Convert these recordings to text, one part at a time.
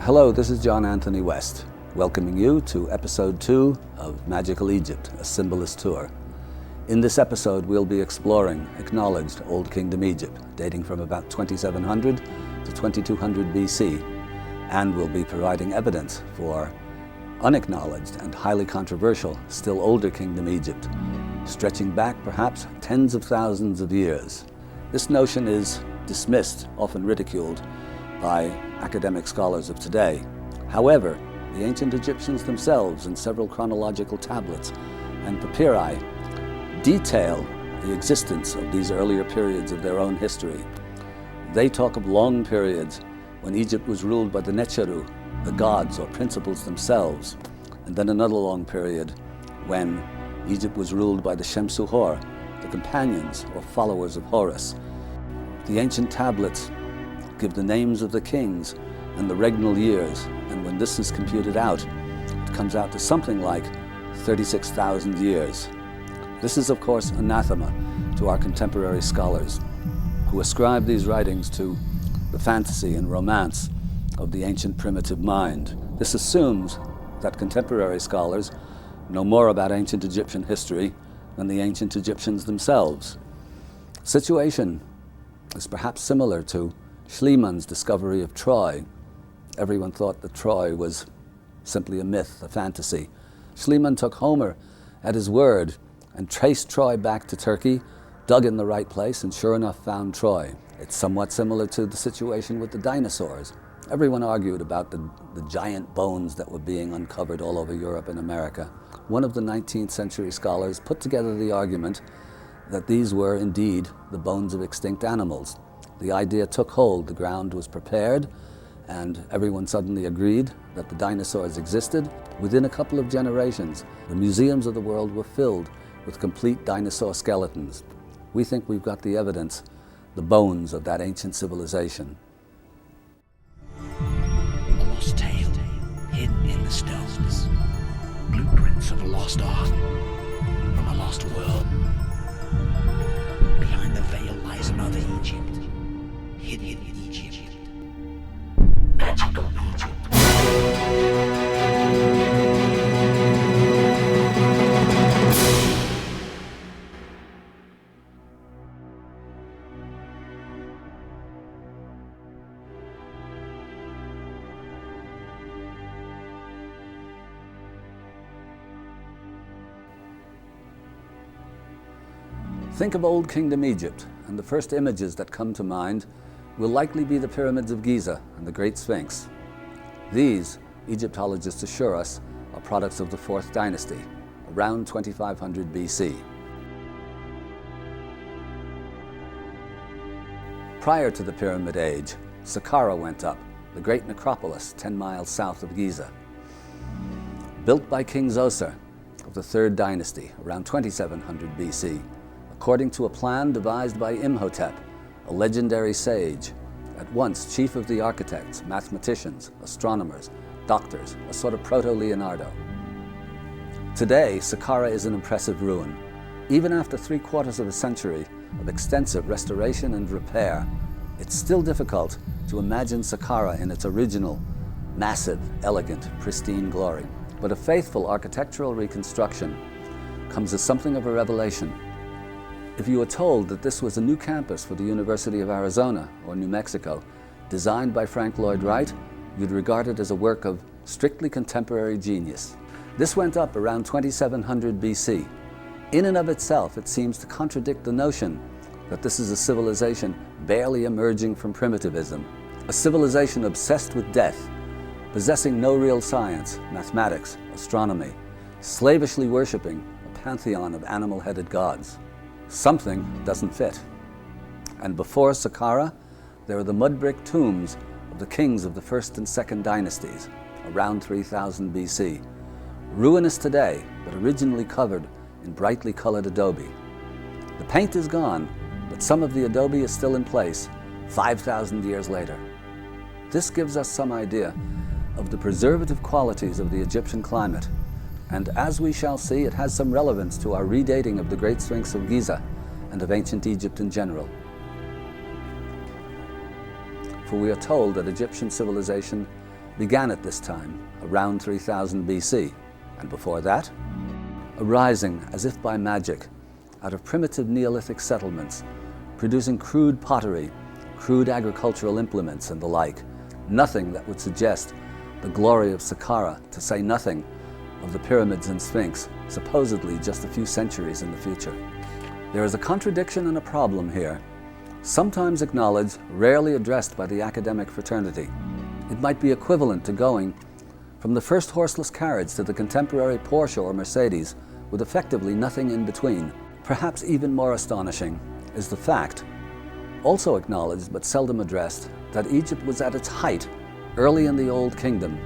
Hello, this is John Anthony West, welcoming you to episode 2 of Magical Egypt, a Symbolist Tour. In this episode, we'll be exploring acknowledged Old Kingdom Egypt, dating from about 2700 to 2200 BC, and we'll be providing evidence for unacknowledged and highly controversial still older Kingdom Egypt, stretching back perhaps tens of thousands of years. This notion is dismissed, often ridiculed, by academic scholars of today. However, the ancient Egyptians themselves in several chronological tablets and papyri detail the existence of these earlier periods of their own history. They talk of long periods when Egypt was ruled by the Necheru, the gods or principles themselves, and then another long period when Egypt was ruled by the Shemsu-Hor, the companions or followers of Horus. The ancient tablets give the names of the kings and the regnal years, and when this is computed out, it comes out to something like 36,000 years. This is, of course, anathema to our contemporary scholars who ascribe these writings to the fantasy and romance of the ancient primitive mind. This assumes that contemporary scholars know more about ancient Egyptian history than the ancient Egyptians themselves. The situation is perhaps similar to Schliemann's discovery of Troy. Everyone thought that Troy was simply a myth, a fantasy. Schliemann took Homer at his word and traced Troy back to Turkey, dug in the right place, and sure enough found Troy. It's somewhat similar to the situation with the dinosaurs. Everyone argued about the giant bones that were being uncovered all over Europe and America. One of the 19th century scholars put together the argument that these were indeed the bones of extinct animals. The idea took hold, the ground was prepared, and everyone suddenly agreed that the dinosaurs existed. Within a couple of generations, the museums of the world were filled with complete dinosaur skeletons. We think we've got the evidence, the bones of that ancient civilization. A lost tale, hidden in the stones. Blueprints of a lost art, from a lost world. Behind the veil lies another Egypt. Hidden in Egypt. Magical Egypt. Think of Old Kingdom Egypt, and the first images that come to mind will likely be the pyramids of Giza and the Great Sphinx. These, Egyptologists assure us, are products of the 4th dynasty, around 2500 BC. Prior to the Pyramid Age, Saqqara went up, the great necropolis 10 miles south of Giza. Built by King Zoser of the 3rd dynasty, around 2700 BC, according to a plan devised by Imhotep, a legendary sage, at once chief of the architects, mathematicians, astronomers, doctors, a sort of proto-Leonardo. Today, Saqqara is an impressive ruin. Even after 3/4 of a century of extensive restoration and repair, it's still difficult to imagine Saqqara in its original, massive, elegant, pristine glory. But a faithful architectural reconstruction comes as something of a revelation. If you were told that this was a new campus for the University of Arizona or New Mexico, designed by Frank Lloyd Wright, you'd regard it as a work of strictly contemporary genius. This went up around 2700 BC. In and of itself, it seems to contradict the notion that this is a civilization barely emerging from primitivism, a civilization obsessed with death, possessing no real science, mathematics, astronomy, slavishly worshipping a pantheon of animal-headed gods. Something doesn't fit. And before Saqqara, there are the mud brick tombs of the kings of the 1st and 2nd dynasties, around 3000 BC. Ruinous today, but originally covered in brightly colored adobe. The paint is gone, but some of the adobe is still in place 5,000 years later. This gives us some idea of the preservative qualities of the Egyptian climate, and as we shall see, it has some relevance to our redating of the Great Sphinx of Giza and of ancient Egypt in general. For we are told that Egyptian civilization began at this time, around 3000 BC, and before that, arising as if by magic out of primitive Neolithic settlements, producing crude pottery, crude agricultural implements and the like, nothing that would suggest the glory of Saqqara, to say nothing of the pyramids and Sphinx, supposedly just a few centuries in the future. There is a contradiction and a problem here, sometimes acknowledged, rarely addressed by the academic fraternity. It might be equivalent to going from the first horseless carriage to the contemporary Porsche or Mercedes with effectively nothing in between. Perhaps even more astonishing is the fact, also acknowledged but seldom addressed, that Egypt was at its height early in the Old Kingdom.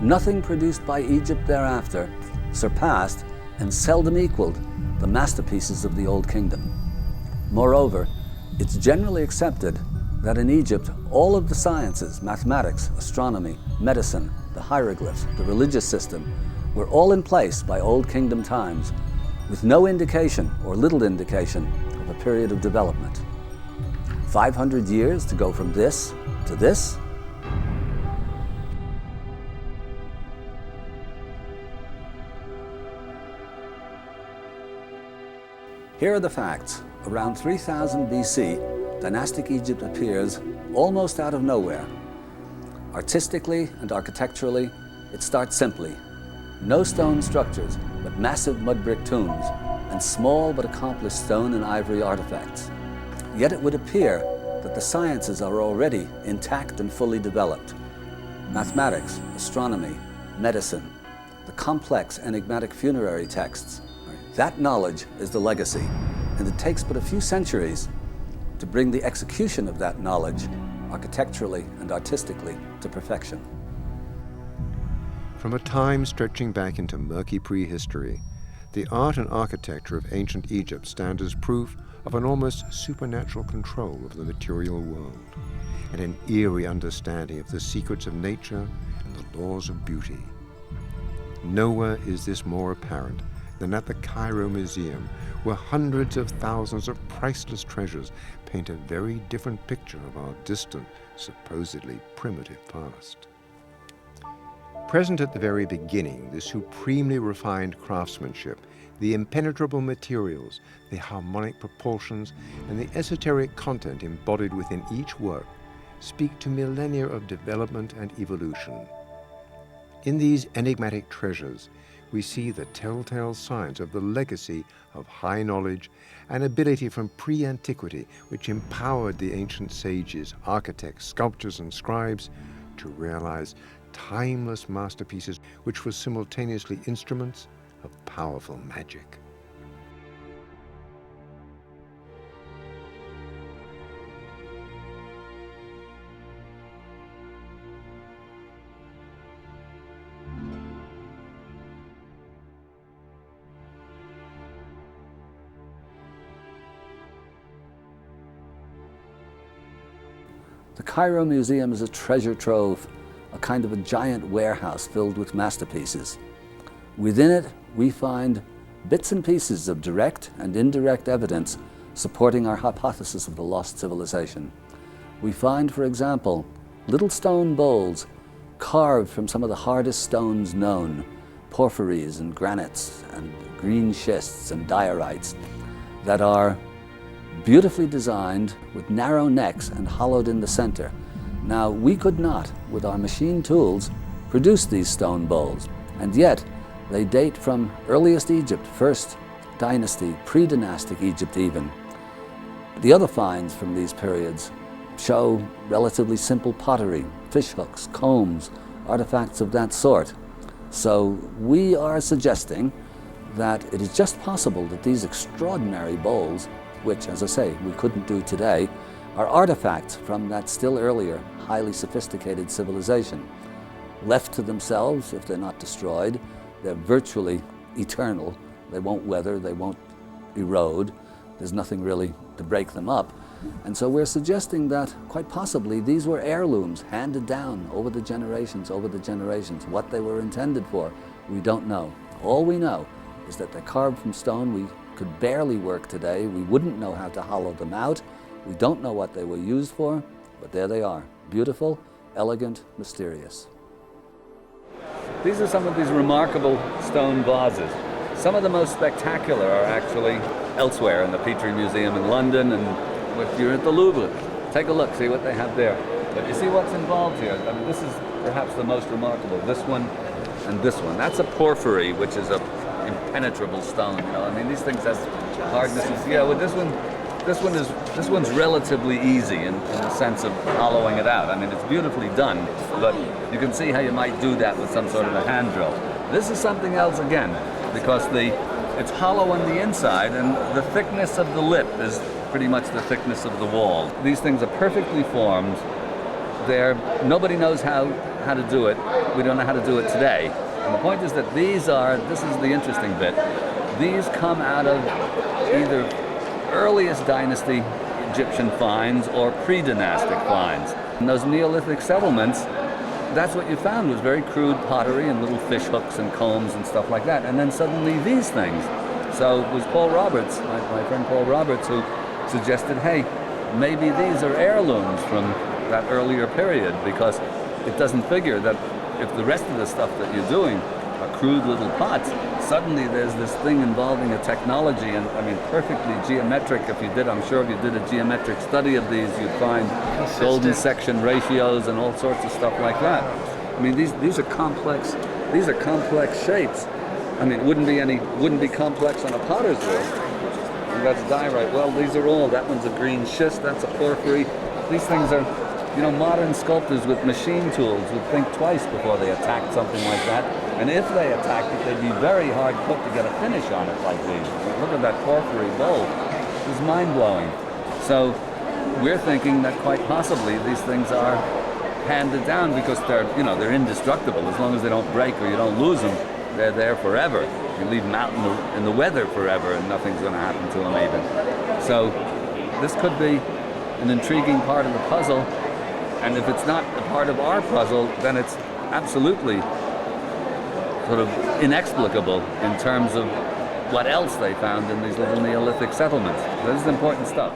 Nothing produced by Egypt thereafter surpassed and seldom equaled the masterpieces of the Old Kingdom. Moreover, it's generally accepted that in Egypt all of the sciences, mathematics, astronomy, medicine, the hieroglyphs, the religious system, were all in place by Old Kingdom times, with no indication or little indication of a period of development. 500 years to go from this to this? Here are the facts. Around 3000 BC, dynastic Egypt appears almost out of nowhere. Artistically and architecturally, it starts simply. No stone structures, but massive mud brick tombs and small but accomplished stone and ivory artifacts. Yet it would appear that the sciences are already intact and fully developed. Mathematics, astronomy, medicine, the complex enigmatic funerary texts. That knowledge is the legacy, and it takes but a few centuries to bring the execution of that knowledge, architecturally and artistically, to perfection. From a time stretching back into murky prehistory, the art and architecture of ancient Egypt stand as proof of an almost supernatural control of the material world, and an eerie understanding of the secrets of nature and the laws of beauty. Nowhere is this more apparent than at the Cairo Museum, where hundreds of thousands of priceless treasures paint a very different picture of our distant, supposedly primitive past. Present at the very beginning, the supremely refined craftsmanship, the impenetrable materials, the harmonic proportions, and the esoteric content embodied within each work speak to millennia of development and evolution. In these enigmatic treasures, we see the telltale signs of the legacy of high knowledge and ability from pre-antiquity, which empowered the ancient sages, architects, sculptors, and scribes to realize timeless masterpieces which were simultaneously instruments of powerful magic. The Cairo Museum is a treasure trove, a kind of a giant warehouse filled with masterpieces. Within it, we find bits and pieces of direct and indirect evidence supporting our hypothesis of the lost civilization. We find, for example, little stone bowls carved from some of the hardest stones known, porphyries and granites and green schists and diorites, that are beautifully designed with narrow necks and hollowed in the center. Now, we could not, with our machine tools, produce these stone bowls, and yet they date from earliest Egypt, first dynasty, pre-dynastic Egypt even. The other finds from these periods show relatively simple pottery, fish hooks, combs, artifacts of that sort. So we are suggesting that it is just possible that these extraordinary bowls, which, as I say, we couldn't do today, are artifacts from that still earlier, highly sophisticated civilization. Left to themselves, if they're not destroyed, they're virtually eternal. They won't weather, they won't erode. There's nothing really to break them up. And so we're suggesting that, quite possibly, these were heirlooms handed down over the generations. What they were intended for, we don't know. All we know is that they're carved from stone we could barely work today. We wouldn't know how to hollow them out. We don't know what they were used for, but there they are, beautiful, elegant, mysterious. These are some of these remarkable stone vases. Some of the most spectacular are actually elsewhere in the Petrie Museum in London, and if you're at the Louvre, take a look, see what they have there. But you see what's involved here. I mean, this is perhaps the most remarkable. This one and this one. That's a porphyry, which is a impenetrable stone. You know, I mean, these things have hardnesses. Yeah, well, this one's relatively easy in the sense of hollowing it out. I mean, it's beautifully done, but you can see how you might do that with some sort of a hand drill. This is something else again, because it's hollow on the inside, and the thickness of the lip is pretty much the thickness of the wall. These things are perfectly formed. Nobody knows how to do it. We don't know how to do it today. And the point is that this is the interesting bit, these come out of either earliest dynasty Egyptian finds or pre-dynastic finds. In those Neolithic settlements, that's what you found, was very crude pottery and little fish hooks and combs and stuff like that. And then suddenly these things. So it was Paul Roberts, my friend Paul Roberts, who suggested, hey, maybe these are heirlooms from that earlier period, because it doesn't figure that if the rest of the stuff that you're doing are crude little pots, suddenly there's this thing involving a technology, and I mean perfectly geometric. I'm sure if you did a geometric study of these, you'd find golden section ratios and all sorts of stuff like that. I mean, these are complex shapes. I mean, it wouldn't be complex on a potter's wheel. That's diorite. Well, these are all, that one's a green schist, that's a porphyry. These things are, modern sculptors with machine tools would think twice before they attacked something like that. And if they attacked it, they'd be very hard put to get a finish on it like these. Look at that porphyry bowl. It's mind-blowing. So we're thinking that quite possibly these things are handed down because they're indestructible. As long as they don't break or you don't lose them, they're there forever. You leave them out in the weather forever and nothing's going to happen to them even. So this could be an intriguing part of the puzzle. And if it's not a part of our puzzle, then it's absolutely sort of inexplicable in terms of what else they found in these little Neolithic settlements. This is important stuff.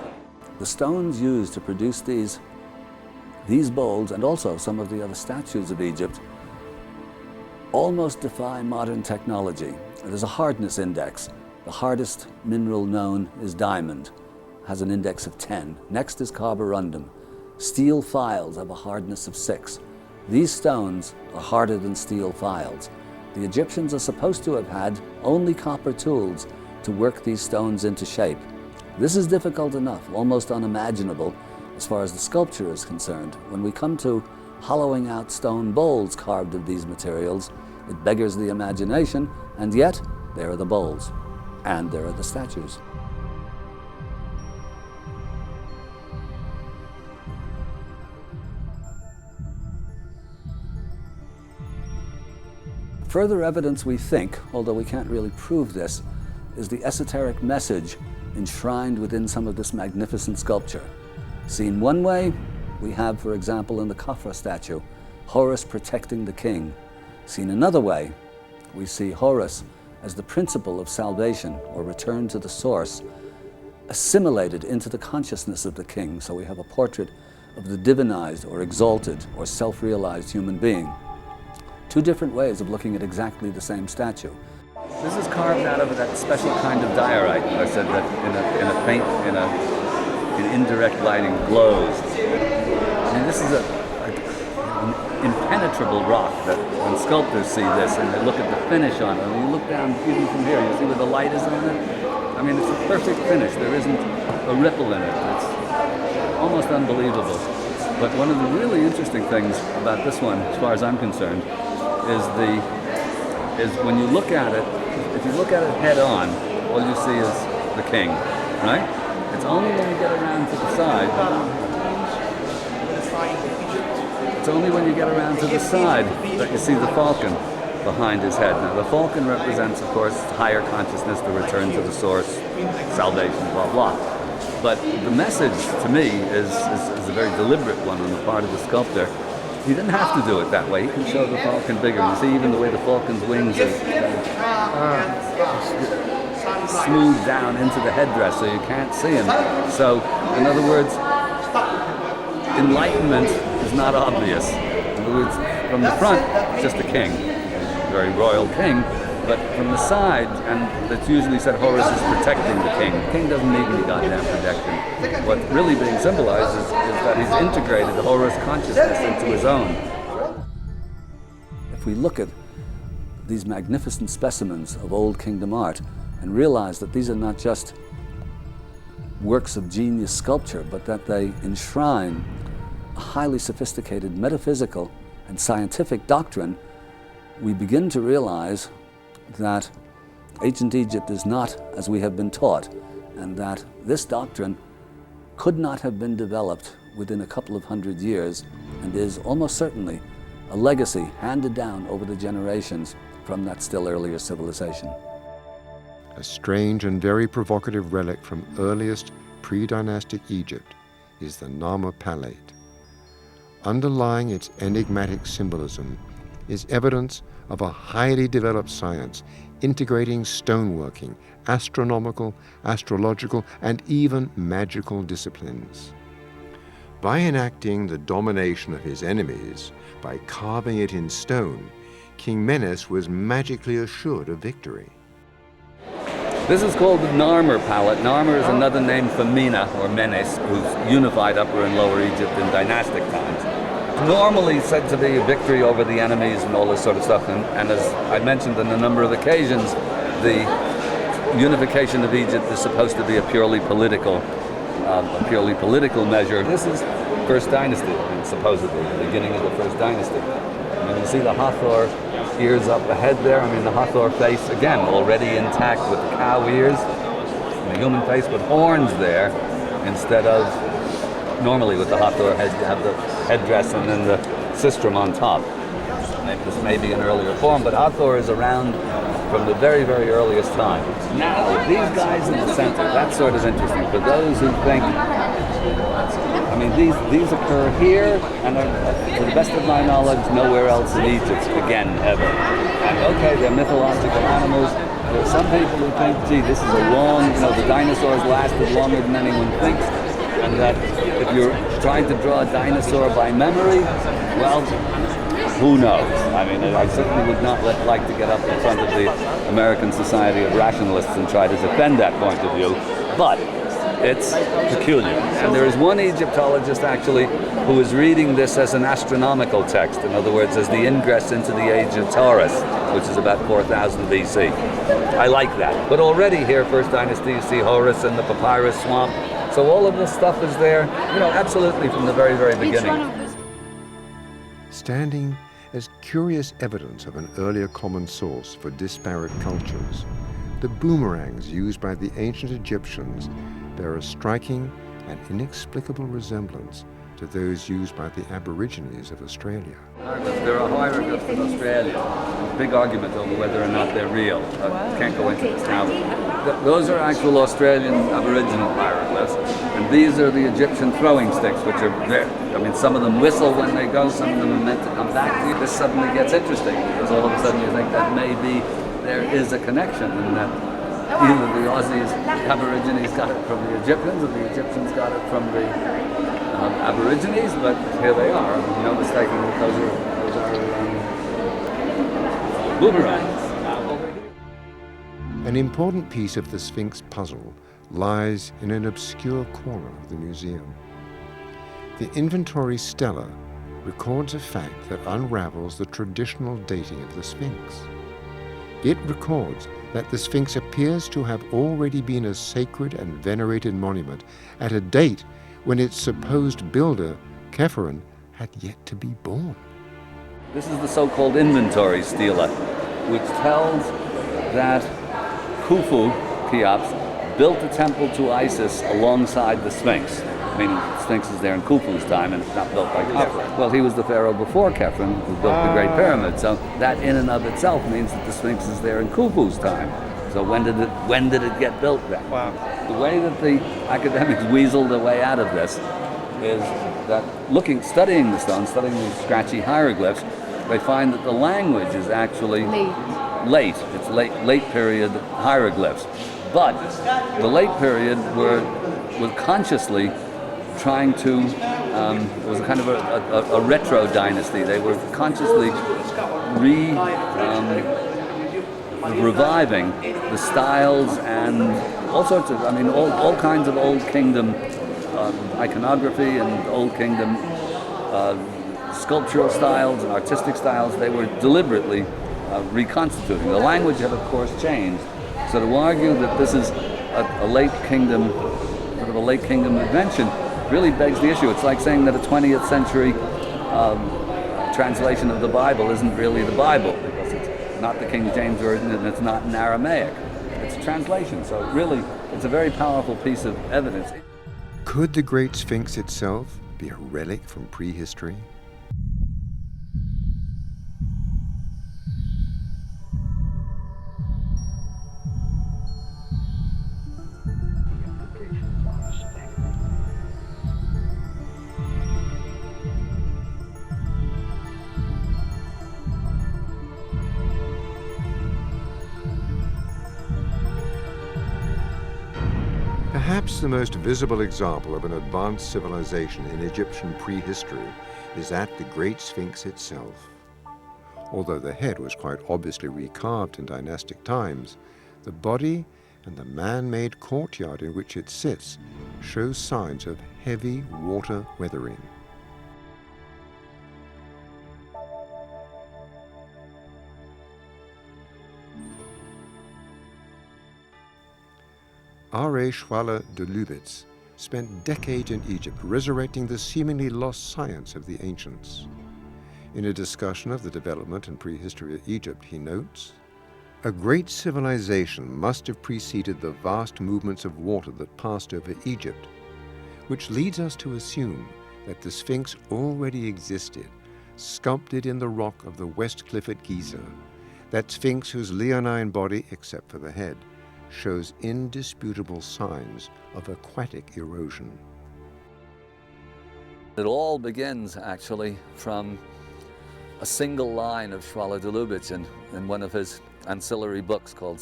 The stones used to produce these bowls, and also some of the other statues of Egypt, almost defy modern technology. There's a hardness index. The hardest mineral known is diamond, has an index of 10. Next is carborundum. Steel files have a hardness of 6. These stones are harder than steel files. The Egyptians are supposed to have had only copper tools to work these stones into shape. This is difficult enough, almost unimaginable, as far as the sculpture is concerned. When we come to hollowing out stone bowls carved of these materials, it beggars the imagination, and yet there are the bowls, and there are the statues. Further evidence, we think, although we can't really prove this, is the esoteric message enshrined within some of this magnificent sculpture. Seen one way, we have, for example, in the Khafra statue, Horus protecting the king. Seen another way, we see Horus as the principle of salvation, or return to the source, assimilated into the consciousness of the king. So we have a portrait of the divinized or exalted or self-realized human being. Two different ways of looking at exactly the same statue. This is carved out of that special kind of diorite. I said that in indirect lighting glows. I mean, this is an impenetrable rock that when sculptors see this and they look at the finish on it, and you look down even from here, you see where the light is on it? I mean, it's a perfect finish. There isn't a ripple in it. It's almost unbelievable. But one of the really interesting things about this one, as far as I'm concerned, is when you look at it, if you look at it head on, all you see is the king, right? It's only when you get around to the side, that you see the falcon behind his head. Now the falcon represents, of course, higher consciousness, the return to the source, salvation, blah, blah. But the message, to me, is a very deliberate one on the part of the sculptor. He didn't have to do it that way. He can show the falcon bigger. You see even the way the falcon's wings are smoothed down into the headdress so you can't see him. So, in other words, enlightenment is not obvious. In other words, from the front, it's just a king. very royal king, but from the side, and it's usually said Horus is protecting the king. The king doesn't need any goddamn protection. What's really being symbolized is that he's integrated the Horus consciousness into his own. If we look at these magnificent specimens of Old Kingdom art and realize that these are not just works of genius sculpture, but that they enshrine a highly sophisticated metaphysical and scientific doctrine, we begin to realize that ancient Egypt is not as we have been taught, and that this doctrine could not have been developed within a couple of hundred years, and is almost certainly a legacy handed down over the generations from that still earlier civilization. A strange and very provocative relic from earliest pre-dynastic Egypt is the Narmer Palette. Underlying its enigmatic symbolism is evidence of a highly developed science integrating stoneworking, astronomical, astrological, and even magical disciplines. By enacting the domination of his enemies, by carving it in stone, King Menes was magically assured of victory. This is called the Narmer Palette. Narmer is another name for Mena, or Menes, who's unified Upper and Lower Egypt in dynastic times. Normally said to be a victory over the enemies and all this sort of stuff, and as I mentioned on a number of occasions, the unification of Egypt is supposed to be a purely political measure. This is First Dynasty, supposedly, the beginning of the First Dynasty. And you see the Hathor ears up ahead there. I mean, the Hathor face, again, already intact with the cow ears, and the human face with horns there, instead of normally with the Hathor head, you have the headdress and then the sistrum on top. This may be an earlier form, but Hathor is around from the very, very earliest time. Now, these guys in the center, that's sort of interesting. For those who think, I mean, these occur here, and are, to the best of my knowledge, nowhere else in Egypt, again, ever. And okay, they're mythological animals. There are some people who think, gee, this is a long, the dinosaurs lasted longer than anyone thinks, and that if you're trying to draw a dinosaur by memory, well, who knows? I mean, I certainly would not like to get up in front of the American Society of Rationalists and try to defend that point of view, but it's peculiar. And there is one Egyptologist, actually, who is reading this as an astronomical text, in other words, as the ingress into the age of Taurus, which is about 4000 BC. I like that. But already here, First Dynasty, you see Horus in the papyrus swamp, so all of this stuff is there, absolutely from the very, very beginning. Standing as curious evidence of an earlier common source for disparate cultures, the boomerangs used by the ancient Egyptians bear a striking and inexplicable resemblance to those used by the Aborigines of Australia. There are hieroglyphs in Australia. Big argument over whether or not they're real. I can't go into this now. Those are actual Australian Aboriginal hieroglyphs, and these are the Egyptian throwing sticks, which are there. I mean, some of them whistle when they go, some of them are meant to come back to you. This suddenly gets interesting, because all of a sudden you think that maybe there is a connection, and that either the Aussies, Aborigines got it from the Egyptians, or the Egyptians got it from the Aborigines, but here they are. No mistaking that those are boomerangs. An important piece of the Sphinx puzzle lies in an obscure corner of the museum. The inventory stela records a fact that unravels the traditional dating of the Sphinx. It records that the Sphinx appears to have already been a sacred and venerated monument at a date when its supposed builder, Khephren, had yet to be born. This is the so-called inventory stela, which tells that Khufu, Cheops, built a temple to Isis alongside the Sphinx. Meaning the Sphinx is there in Khufu's time and it's not built by Khephren. Well, he was the pharaoh before Khephren who built the Great Pyramid, so that in and of itself means that the Sphinx is there in Khufu's time. So when did it get built then? Wow. The way that the academics weaseled their way out of this is that studying the stone, studying these scratchy hieroglyphs, they find that the language is actually late. It's late period hieroglyphs. But the late period was consciously trying to it was kind of a retro dynasty. They were consciously reviving the styles and all sorts of, all kinds of Old Kingdom iconography and Old Kingdom sculptural styles and artistic styles. They were deliberately reconstituting. The language had, of course, changed. So to argue that this is a late kingdom, sort of a late kingdom invention, really begs the issue. It's like saying that a 20th century translation of the Bible isn't really the Bible, because it's not the King James Version and it's not in Aramaic. It's a translation. So really, it's a very powerful piece of evidence. Could the Great Sphinx itself be a relic from prehistory? Perhaps the most visible example of an advanced civilization in Egyptian prehistory is at the Great Sphinx itself. Although the head was quite obviously recarved in dynastic times, the body and the man-made courtyard in which it sits show signs of heavy water weathering. R.A. Schwaller de Lubitz spent decades in Egypt resurrecting the seemingly lost science of the ancients. In a discussion of the development and prehistory of Egypt, he notes, "A great civilization must have preceded the vast movements of water that passed over Egypt, which leads us to assume that the Sphinx already existed, sculpted in the rock of the West Cliff at Giza, that Sphinx whose leonine body, except for the head, shows indisputable signs of aquatic erosion." It all begins, actually, from a single line of Schwaller de Lubitz in one of his ancillary books called,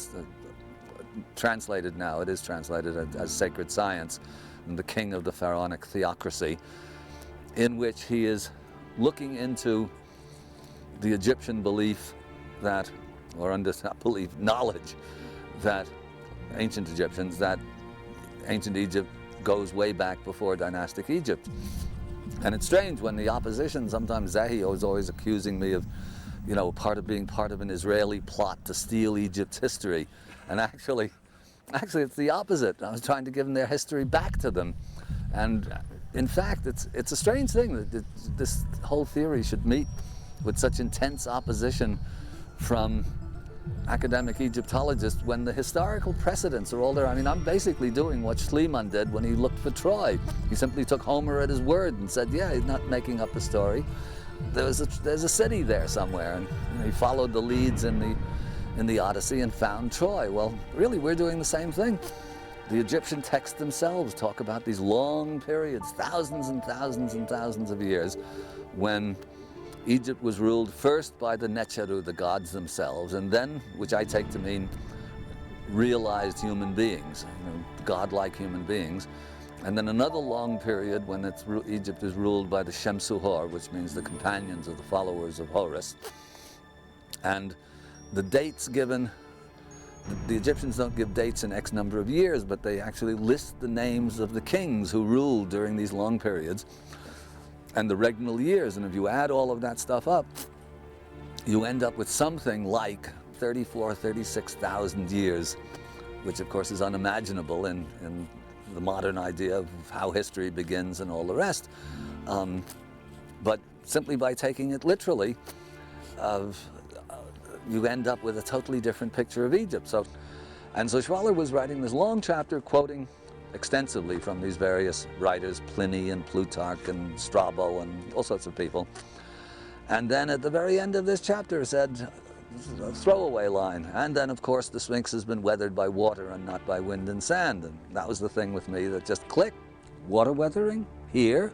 translated now, it is translated as Sacred Science, and the King of the Pharaonic Theocracy, in which he is looking into the Egyptian belief that, or under that belief, knowledge that ancient Egyptians, that ancient Egypt goes way back before dynastic Egypt. And it's strange when the opposition, sometimes Zahi was always accusing me of, being part of an Israeli plot to steal Egypt's history. And actually it's the opposite. I was trying to give them their history back to them. And in fact, it's a strange thing that this whole theory should meet with such intense opposition from academic Egyptologists when the historical precedents are all there. I'm basically doing what Schliemann did when he looked for Troy. He simply took Homer at his word and said, yeah, he's not making up a story. There's a city there somewhere, and he followed the leads in the Odyssey and found Troy. Well, really, we're doing the same thing. The Egyptian texts themselves talk about these long periods, thousands and thousands and thousands of years, when Egypt was ruled first by the Necheru, the gods themselves, and then, which I take to mean realized human beings, godlike human beings, and then another long period when Egypt is ruled by the Shemsu-Hor, which means the companions of the followers of Horus. And the dates given, the Egyptians don't give dates in X number of years, but they actually list the names of the kings who ruled during these long periods and the regnal years. And if you add all of that stuff up, you end up with something like 36,000 years, which of course is unimaginable in the modern idea of how history begins and all the rest. But simply by taking it literally, you end up with a totally different picture of Egypt. So Schwaller was writing this long chapter quoting extensively from these various writers, Pliny and Plutarch and Strabo and all sorts of people. And then at the very end of this chapter said, a throwaway line, and then of course the Sphinx has been weathered by water and not by wind and sand. And that was the thing with me that just clicked. Water weathering here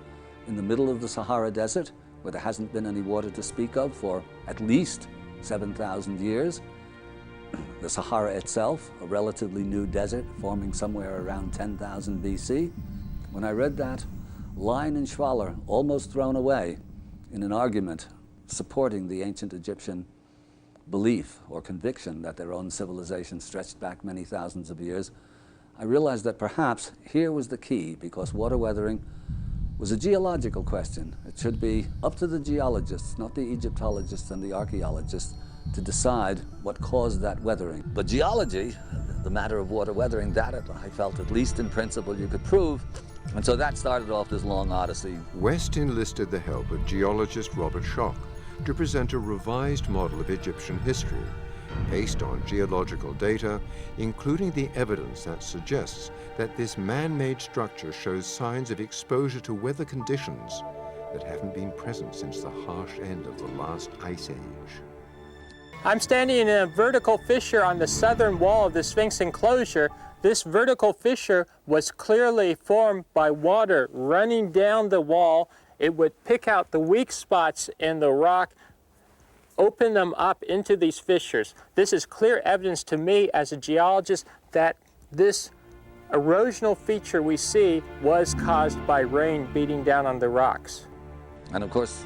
in the middle of the Sahara Desert, where there hasn't been any water to speak of for at least 7,000 years. The Sahara itself, a relatively new desert forming somewhere around 10,000 BC. When I read that, Line and Schwaller almost thrown away in an argument supporting the ancient Egyptian belief or conviction that their own civilization stretched back many thousands of years, I realized that perhaps here was the key, because water weathering was a geological question. It should be up to the geologists, not the Egyptologists and the archaeologists, to decide what caused that weathering. But geology, the matter of water weathering, that I felt, at least in principle, you could prove. And so that started off this long odyssey. West enlisted the help of geologist Robert Schoch to present a revised model of Egyptian history based on geological data, including the evidence that suggests that this man-made structure shows signs of exposure to weather conditions that haven't been present since the harsh end of the last ice age. I'm standing in a vertical fissure on the southern wall of the Sphinx enclosure. This vertical fissure was clearly formed by water running down the wall. It would pick out the weak spots in the rock, open them up into these fissures. This is clear evidence to me as a geologist that this erosional feature we see was caused by rain beating down on the rocks. And of course,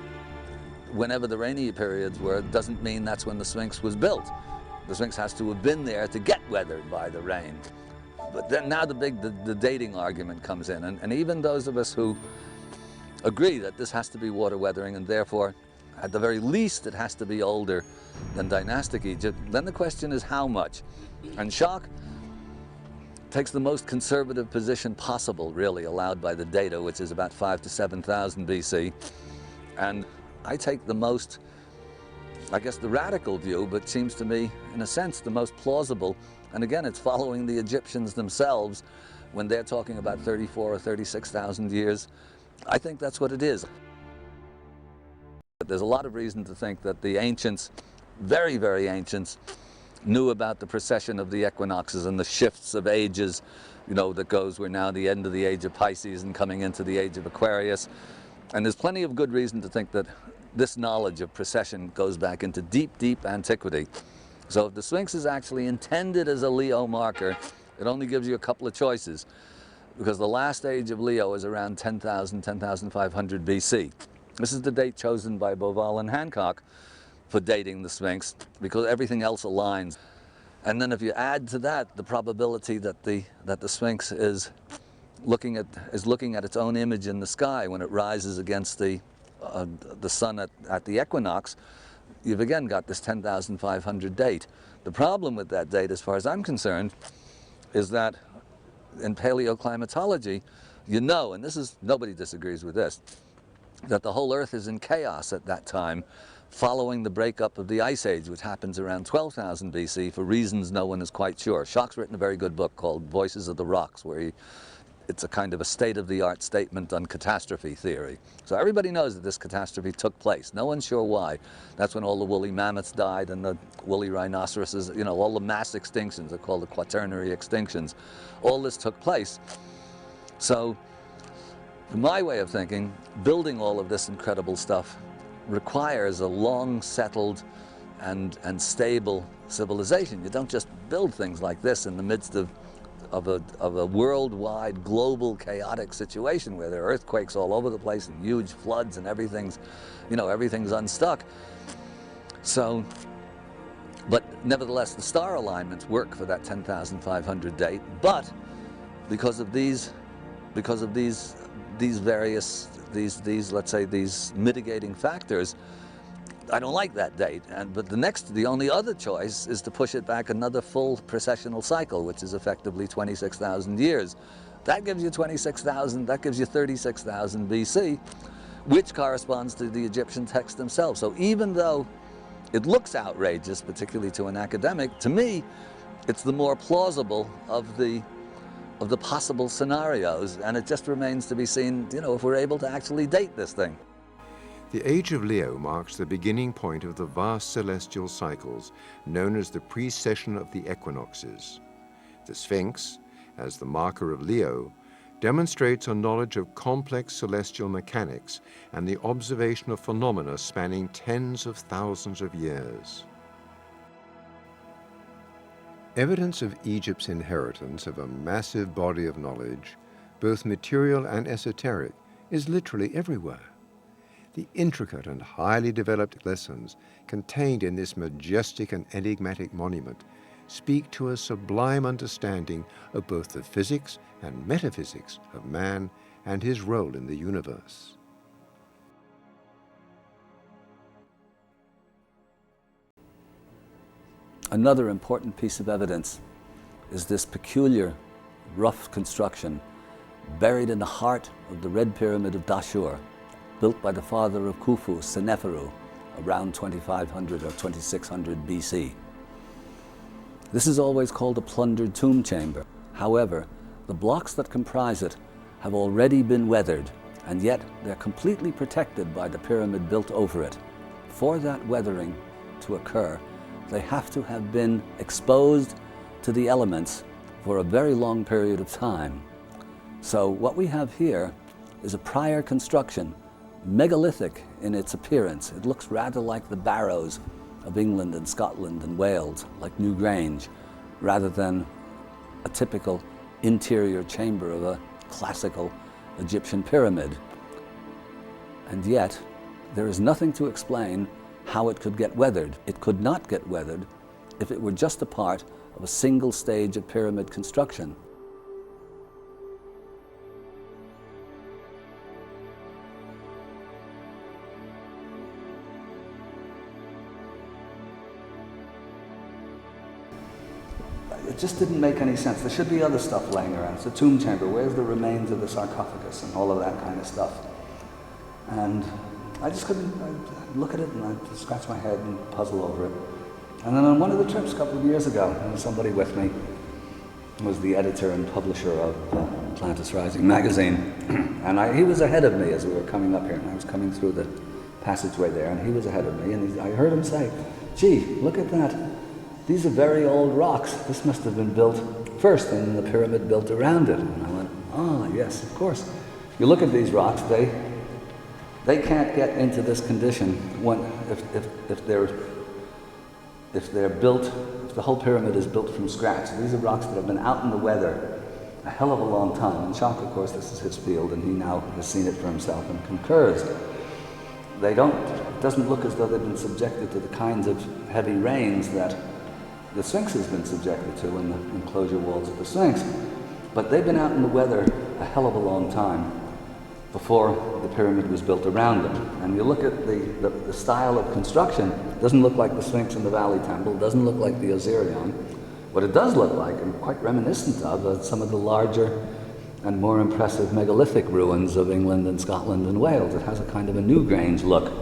whenever the rainy periods were, it doesn't mean that's when the Sphinx was built. The Sphinx has to have been there to get weathered by the rain. But then now the dating argument comes in, and even those of us who agree that this has to be water weathering, and therefore, at the very least, it has to be older than dynastic Egypt, then the question is how much? And Schoch takes the most conservative position possible, really, allowed by the data, which is about 5,000 to 7,000 BC. And I take the most, I guess, the radical view, but seems to me, in a sense, the most plausible. And again, it's following the Egyptians themselves when they're talking about 34 or 36,000 years. I think that's what it is. But there's a lot of reason to think that the ancients, very, very ancients, knew about the precession of the equinoxes and the shifts of ages, you know, that goes, we're now at the end of the age of Pisces and coming into the age of Aquarius. And there's plenty of good reason to think that this knowledge of precession goes back into deep, deep antiquity. So if the Sphinx is actually intended as a Leo marker, it only gives you a couple of choices, because the last age of Leo is around 10,000, 10,500 BC. This is the date chosen by Bauval and Hancock for dating the Sphinx, because everything else aligns. And then if you add to that the probability that the Sphinx is looking at its own image in the sky when it rises against the sun at the equinox, you've again got this 10,500 date. The problem with that date, as far as I'm concerned, is that in paleoclimatology, you know, and this is, nobody disagrees with this, that the whole Earth is in chaos at that time, following the breakup of the Ice Age, which happens around 12,000 BC for reasons no one is quite sure. Schoch's written a very good book called Voices of the Rocks, where it's a kind of a state-of-the-art statement on catastrophe theory. So everybody knows that this catastrophe took place. No one's sure why. That's when all the woolly mammoths died and the woolly rhinoceroses, you know, all the mass extinctions are called the quaternary extinctions. All this took place. So, from my way of thinking, building all of this incredible stuff requires a long settled and stable civilization. You don't just build things like this in the midst of a worldwide, global, chaotic situation where there are earthquakes all over the place and huge floods and everything's, you know, everything's unstuck. So, but nevertheless, the star alignments work for that 10,500 date. But because of these various, let's say, these mitigating factors, I don't like that date. But the only other choice is to push it back another full precessional cycle, which is effectively 26,000 years. That gives you 26,000, that gives you 36,000 BC, which corresponds to the Egyptian texts themselves. So even though it looks outrageous, particularly to an academic, to me, it's the more plausible of the possible scenarios, and it just remains to be seen, you know, if we're able to actually date this thing. The Age of Leo marks the beginning point of the vast celestial cycles known as the precession of the equinoxes. The Sphinx, as the marker of Leo, demonstrates a knowledge of complex celestial mechanics and the observation of phenomena spanning tens of thousands of years. Evidence of Egypt's inheritance of a massive body of knowledge, both material and esoteric, is literally everywhere. The intricate and highly developed lessons contained in this majestic and enigmatic monument speak to a sublime understanding of both the physics and metaphysics of man and his role in the universe. Another important piece of evidence is this peculiar, rough construction buried in the heart of the Red Pyramid of Dashur, built by the father of Khufu, Seneferu, around 2500 or 2600 BC. This is always called a plundered tomb chamber. However, the blocks that comprise it have already been weathered, and yet they're completely protected by the pyramid built over it. For that weathering to occur, they have to have been exposed to the elements for a very long period of time. So what we have here is a prior construction, megalithic in its appearance. It looks rather like the barrows of England and Scotland and Wales, like Newgrange, rather than a typical interior chamber of a classical Egyptian pyramid. And yet, there is nothing to explain how it could get weathered. It could not get weathered if it were just a part of a single stage of pyramid construction. It just didn't make any sense. There should be other stuff laying around. It's a tomb chamber. Where's the remains of the sarcophagus and all of that kind of stuff? And I just couldn't look at it, and I'd scratch my head and puzzle over it. And then on one of the trips a couple of years ago, there was somebody with me who was the editor and publisher of Atlantis Rising magazine. And he was ahead of me as we were coming up here, and I was coming through the passageway there, and he was ahead of me, and I heard him say, "Gee, look at that. These are very old rocks. This must have been built first, and then the pyramid built around it." And I went, "Ah, yes, of course. You look at these rocks, they can't get into this condition if they're built, if the whole pyramid is built from scratch. These are rocks that have been out in the weather a hell of a long time." And Jacques, of course, this is his field, and he now has seen it for himself and concurs. It doesn't look as though they've been subjected to the kinds of heavy rains that the Sphinx has been subjected to in the enclosure walls of the Sphinx. But they've been out in the weather a hell of a long time before the pyramid was built around them. And you look at the style of construction, it doesn't look like the Sphinx in the Valley Temple, it doesn't look like the Osirion. What it does look like, and quite reminiscent of, are some of the larger and more impressive megalithic ruins of England and Scotland and Wales. It has a kind of a Newgrange look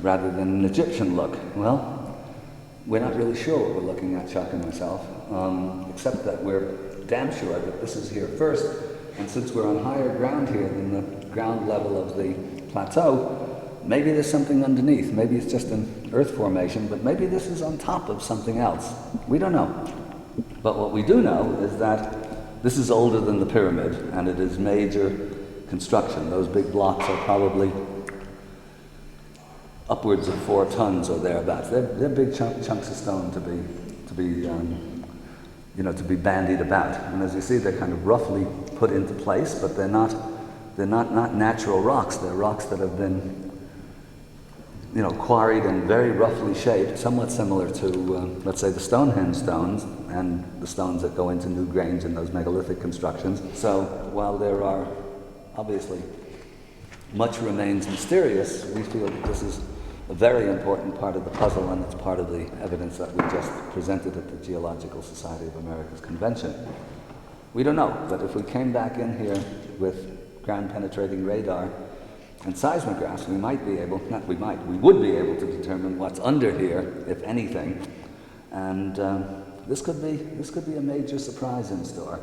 rather than an Egyptian look. Well, we're not really sure what we're looking at, Chuck and myself, except that we're damn sure that this is here first. And since we're on higher ground here than the ground level of the plateau, maybe there's something underneath. Maybe it's just an earth formation, but maybe this is on top of something else. We don't know. But what we do know is that this is older than the pyramid, and it is major construction. Those big blocks are probably upwards of 4 tons or thereabouts. They're big chunks of stone to be bandied about. And as you see, they're kind of roughly put into place, but they're not natural rocks. They're rocks that have been, quarried and very roughly shaped, somewhat similar to, let's say, the Stonehenge stones and the stones that go into Newgrange and those megalithic constructions. So while there are obviously much remains mysterious, we feel that this is a very important part of the puzzle, and it's part of the evidence that we just presented at the Geological Society of America's convention. We don't know, but if we came back in here with ground-penetrating radar and seismographs, we would be able to determine what's under here, if anything, and this could be a major surprise in store.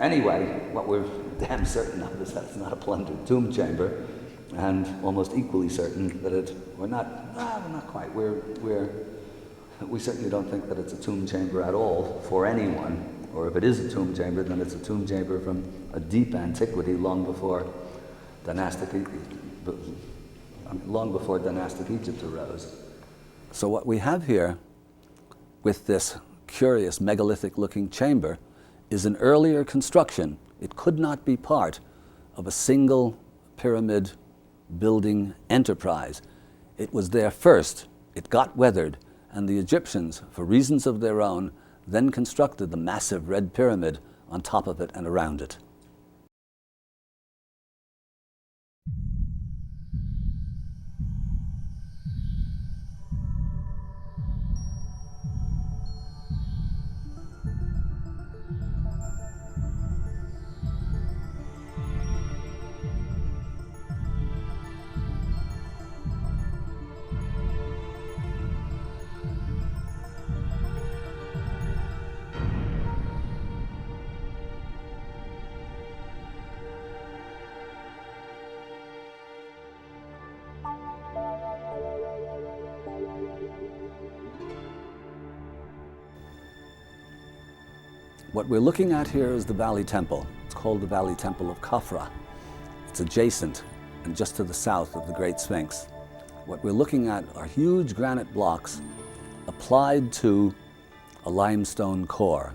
Anyway, what we're damn certain of is that it's not a plundered tomb chamber, and almost equally certain that we're not quite. We certainly don't think that it's a tomb chamber at all for anyone, or if it is a tomb chamber, then it's a tomb chamber from a deep antiquity, long before dynastic Egypt arose. So what we have here with this curious megalithic-looking chamber is an earlier construction. It could not be part of a single pyramid building enterprise. It was there first, it got weathered, and the Egyptians, for reasons of their own, then constructed the massive Red Pyramid on top of it and around it. What we're looking at here is the Valley Temple. It's called the Valley Temple of Khafra. It's adjacent and just to the south of the Great Sphinx. What we're looking at are huge granite blocks applied to a limestone core.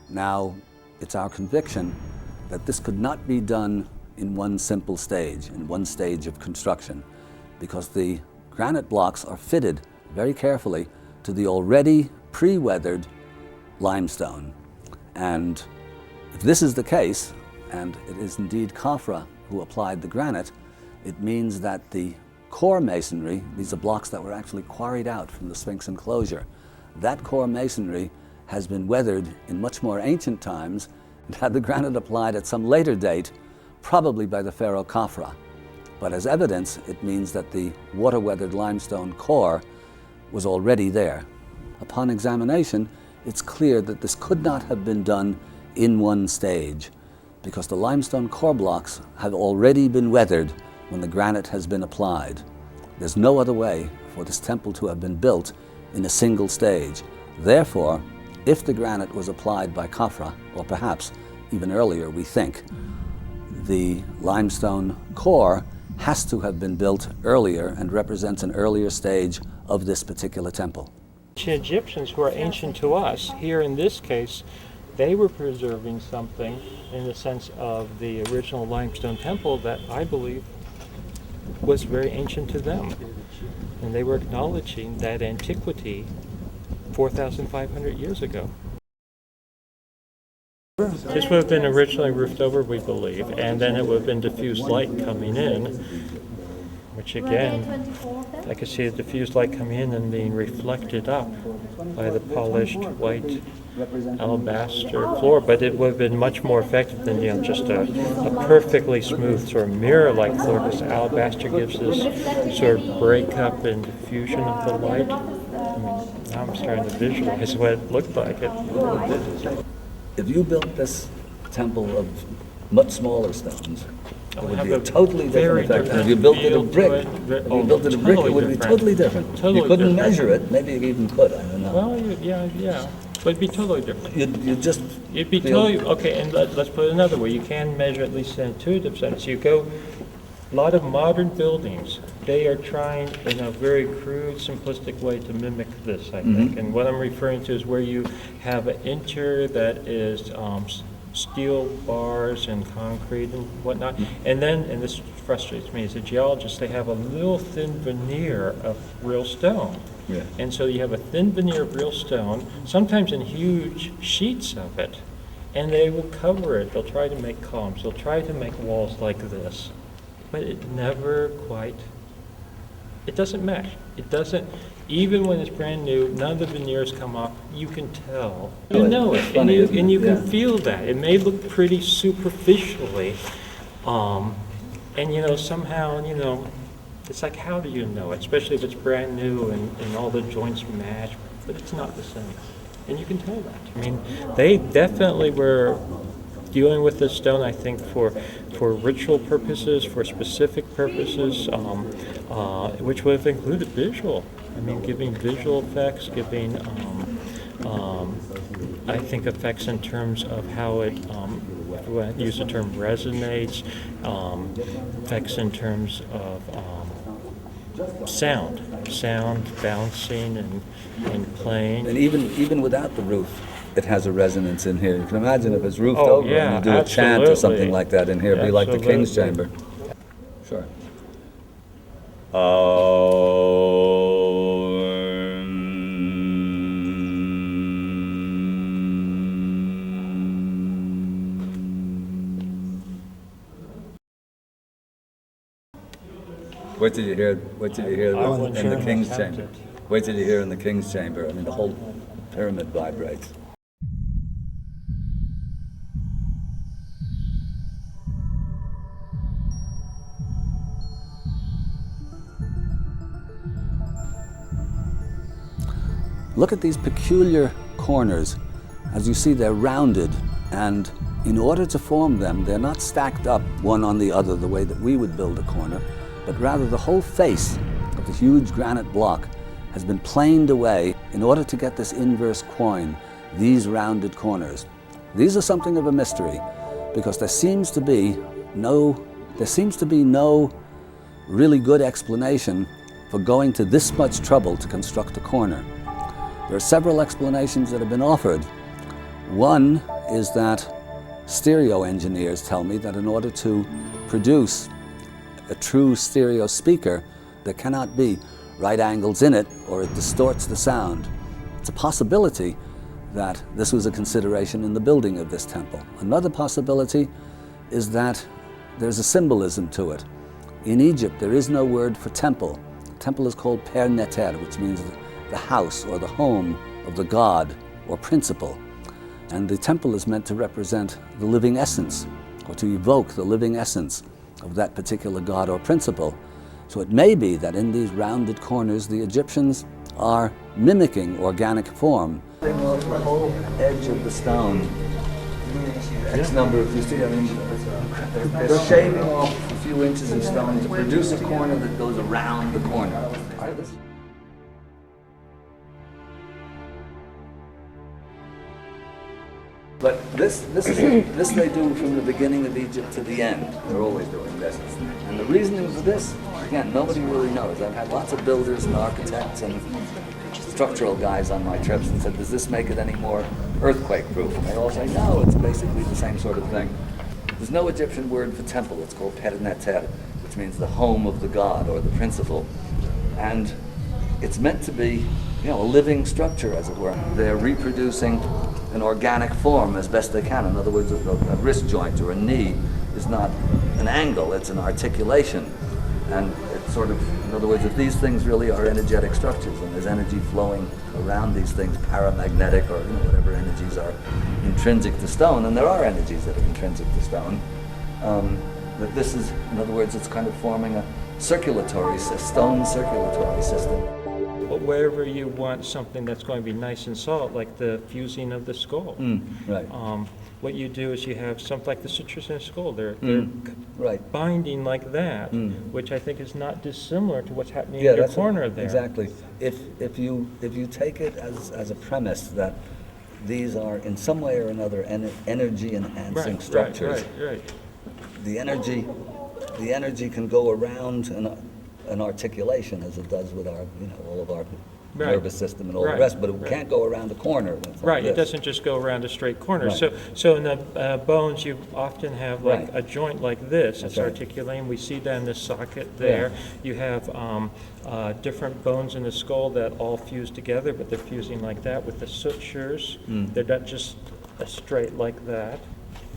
Now, it's our conviction that this could not be done in one simple stage, in one stage of construction, because the granite blocks are fitted very carefully to the already pre-weathered limestone. And if this is the case, and it is indeed Khafra who applied the granite, it means that the core masonry, these are blocks that were actually quarried out from the Sphinx enclosure, that core masonry has been weathered in much more ancient times and had the granite applied at some later date, probably by the pharaoh Khafra. But as evidence, it means that the water-weathered limestone core was already there. Upon examination, it's clear that this could not have been done in one stage, because the limestone core blocks have already been weathered when the granite has been applied. There's no other way for this temple to have been built in a single stage. Therefore, if the granite was applied by Khafra, or perhaps even earlier, we think, the limestone core has to have been built earlier and represents an earlier stage of this particular temple. The Egyptians, who are ancient to us, here in this case, they were preserving something in the sense of the original limestone temple that I believe was very ancient to them. And they were acknowledging that antiquity 4,500 years ago. This would have been originally roofed over, we believe, and then it would have been diffused light coming in, which again, I could see the diffused light coming in and being reflected up by the polished white alabaster floor, but it would have been much more effective than just a perfectly smooth sort of mirror-like floor, because alabaster gives this sort of breakup and diffusion of the light. I mean, now I'm starting to visualize what it looked like. If you built this temple of much smaller stones, it would be a totally different effect. And if you built it of brick, it would be totally different. You couldn't measure it. Maybe you even could. I don't know. Well, yeah. But it'd be totally different. It'd be totally, okay, and let's put it another way. You can measure at least in an intuitive sense. You go, a lot of modern buildings, they are trying in a very crude, simplistic way to mimic this, I think. And what I'm referring to is where you have an interior that is steel bars and concrete and whatnot. And then, and this frustrates me as a geologist, they have a little thin veneer of real stone. Yeah. And so you have a thin veneer of real stone, sometimes in huge sheets of it, and they will cover it. They'll try to make columns. They'll try to make walls like this. But it never quite, it doesn't mesh. It doesn't, even when it's brand new, none of the veneers come off. You can tell. You know it, and you can feel that. It may look pretty superficially, and somehow, it's like, how do you know it? Especially if it's brand new and all the joints match, but it's not the same. And you can tell that. I mean, they definitely were dealing with this stone, I think, for ritual purposes, for specific purposes, which would have included visual. I mean, giving visual effects, giving, I think, effects in terms of how it, if we want to use the term, resonates, effects in terms of sound bouncing and playing. And even without the roof, it has a resonance in here. You can imagine if it's roofed over and you do a chant or something like that in here, it'd be like the King's Chamber. Sure. What did you hear? What did you hear in the King's Chamber? What did you hear in the King's Chamber? I mean, the whole pyramid vibrates. Look at these peculiar corners. As you see, they're rounded, and in order to form them, they're not stacked up one on the other the way that we would build a corner, but rather the whole face of the huge granite block has been planed away in order to get this inverse quoin, these rounded corners. These are something of a mystery, because there seems to be no really good explanation for going to this much trouble to construct a corner. There are several explanations that have been offered. One is that stereo engineers tell me that in order to produce a true stereo speaker, there cannot be right angles in it or it distorts the sound. It's a possibility that this was a consideration in the building of this temple. Another possibility is that there's a symbolism to it. In Egypt, there is no word for temple. Temple is called Per Neter, which means the house or the home of the god or principle. And the temple is meant to represent the living essence, or to evoke the living essence of that particular god or principle. So it may be that in these rounded corners, the Egyptians are mimicking organic form. The whole edge of the stone, X number of, you see, I mean, they're shaving off a few inches of stone to produce a corner that goes around the corner. But this they do from the beginning of Egypt to the end. They're always doing this. And the reasoning for this, again, nobody really knows. I've had lots of builders and architects and structural guys on my trips and said, does this make it any more earthquake-proof? And they all say, no, it's basically the same sort of thing. There's no Egyptian word for temple. It's called Per Neter, which means the home of the god or the principle. And it's meant to be, a living structure, as it were. They're reproducing an organic form as best they can. In other words, a wrist joint or a knee is not an angle, it's an articulation. And it's sort of, in other words, if these things really are energetic structures and there's energy flowing around these things, paramagnetic or whatever energies are intrinsic to stone, and there are energies that are intrinsic to stone, that this is, in other words, it's kind of forming a stone circulatory system. But wherever you want something that's going to be nice and solid, like the fusing of the skull, right. What you do is you have something like the sutures in a skull. They're right. binding like that, which I think is not dissimilar to what's happening in your corner there. Exactly. If you take it as a premise that these are in some way or another energy enhancing structures, right. The energy can go around an articulation as it does with our, all of our nervous system and all the rest, but it can't go around the corner. Right, it doesn't just go around a straight corner. Right. So in the bones, you often have like a joint like this. It's articulating. We see that in the socket there. Yeah. You have different bones in the skull that all fuse together, but they're fusing like that with the sutures. They're not just straight like that.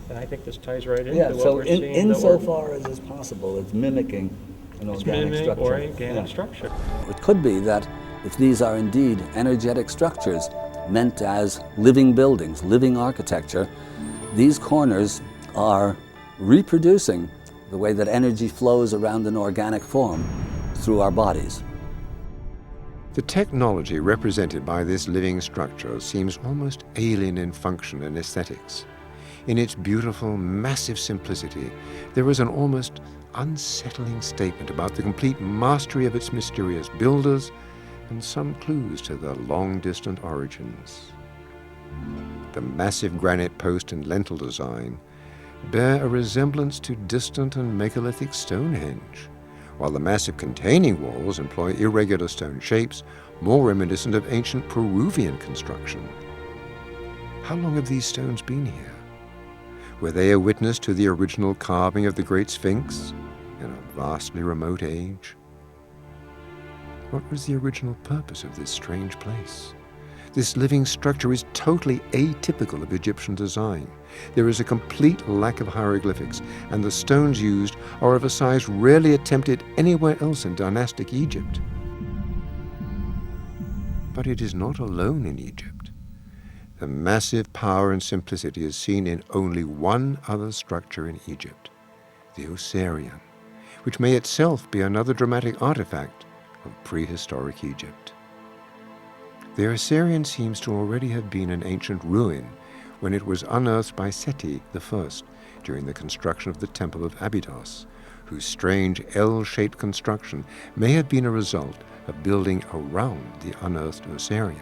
And I think this ties right into what we're seeing. Insofar as is possible, it's mimicking an organic structure. It could be that if these are indeed energetic structures meant as living buildings, living architecture, these corners are reproducing the way that energy flows around an organic form through our bodies. The technology represented by this living structure seems almost alien in function and aesthetics. In its beautiful, massive simplicity, there is an almost unsettling statement about the complete mastery of its mysterious builders and some clues to their long-distant origins. The massive granite post and lintel design bear a resemblance to distant and megalithic Stonehenge, while the massive containing walls employ irregular stone shapes more reminiscent of ancient Peruvian construction. How long have these stones been here? Were they a witness to the original carving of the Great Sphinx in a vastly remote age? What was the original purpose of this strange place? This living structure is totally atypical of Egyptian design. There is a complete lack of hieroglyphics, and the stones used are of a size rarely attempted anywhere else in dynastic Egypt. But it is not alone in Egypt. The massive power and simplicity is seen in only one other structure in Egypt, the Osirian, which may itself be another dramatic artifact of prehistoric Egypt. The Osirian seems to already have been an ancient ruin when it was unearthed by Seti I during the construction of the Temple of Abydos, whose strange L-shaped construction may have been a result of building around the unearthed Osirian.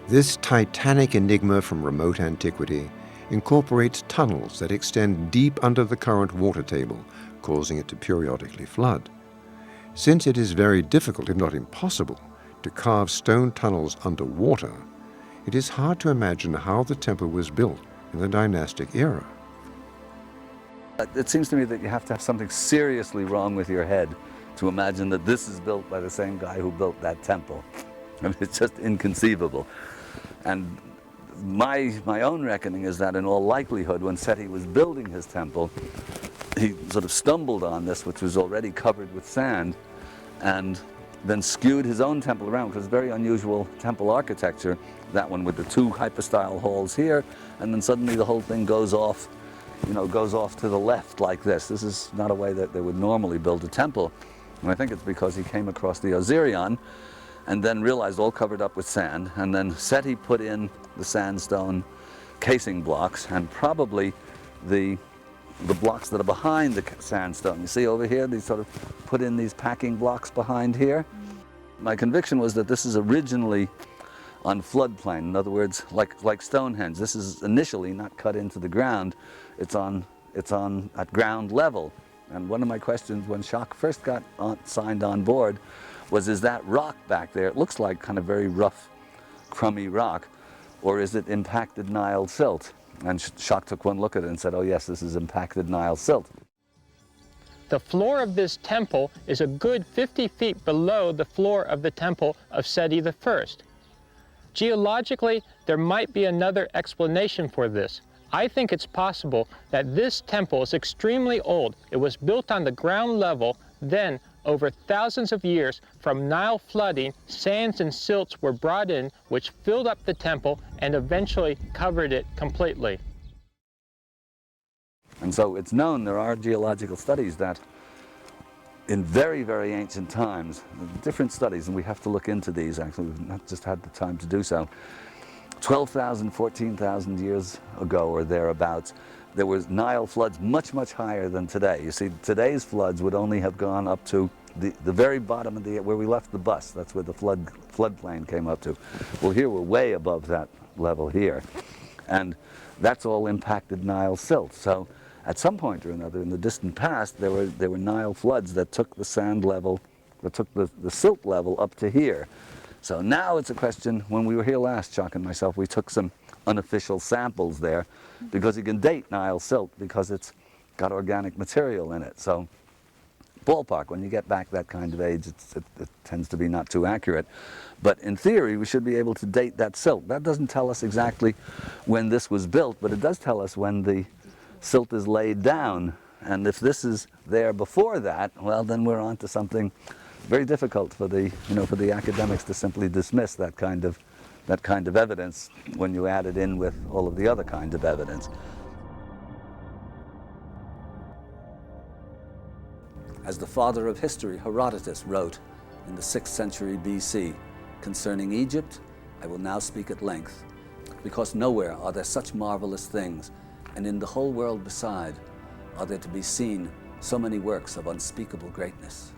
This titanic enigma from remote antiquity incorporates tunnels that extend deep under the current water table, causing it to periodically flood. Since it is very difficult, if not impossible, to carve stone tunnels underwater, it is hard to imagine how the temple was built in the dynastic era. It seems to me that you have to have something seriously wrong with your head to imagine that this is built by the same guy who built that temple. I mean, it's just inconceivable. And my own reckoning is that in all likelihood, when Seti was building his temple, he sort of stumbled on this, which was already covered with sand, and then skewed his own temple around, because it's very unusual temple architecture, that one with the two hypostyle halls here, and then suddenly the whole thing goes off, goes off to the left like this. This is not a way that they would normally build a temple. And I think it's because he came across the Osirian and then realized all covered up with sand, and then Seti put in the sandstone casing blocks, and probably the blocks that are behind the sandstone. You see over here, they sort of put in these packing blocks behind here. My conviction was that this is originally on floodplain. In other words, like Stonehenge. This is initially not cut into the ground. It's on at ground level. And one of my questions when Jacques first got signed on board was, is that rock back there? It looks like kind of very rough, crummy rock, or is it impacted Nile silt? And Jacques took one look at it and said, oh yes, this is impacted Nile silt. The floor of this temple is a good 50 feet below the floor of the temple of Seti I. Geologically, there might be another explanation for this. I think it's possible that this temple is extremely old. It was built on the ground level, then over thousands of years from Nile flooding, sands and silts were brought in, which filled up the temple and eventually covered it completely. And so it's known, there are geological studies that in very, very ancient times, different studies, and we have to look into these actually, we've not just had the time to do so, 12,000, 14,000 years ago or thereabouts, there was Nile floods much, much higher than today. You see, today's floods would only have gone up to the very bottom of where we left the bus. That's where the floodplain came up to. Well, here we're way above that level here. And that's all impacted Nile silt. So at some point or another in the distant past, there were Nile floods that took the sand level, that took the silt level up to here. So now it's a question, when we were here last, Chuck and myself, we took some unofficial samples there, because you can date Nile silt because it's got organic material in it. So ballpark, when you get back that kind of age, it tends to be not too accurate. But in theory, we should be able to date that silt. That doesn't tell us exactly when this was built, but it does tell us when the silt is laid down. And if this is there before that, well, then we're on to something very difficult for the academics to simply dismiss that kind of evidence when you add it in with all of the other kind of evidence. As the father of history, Herodotus, wrote in the 6th century BC concerning Egypt, I will now speak at length, because nowhere are there such marvelous things, and in the whole world beside are there to be seen so many works of unspeakable greatness.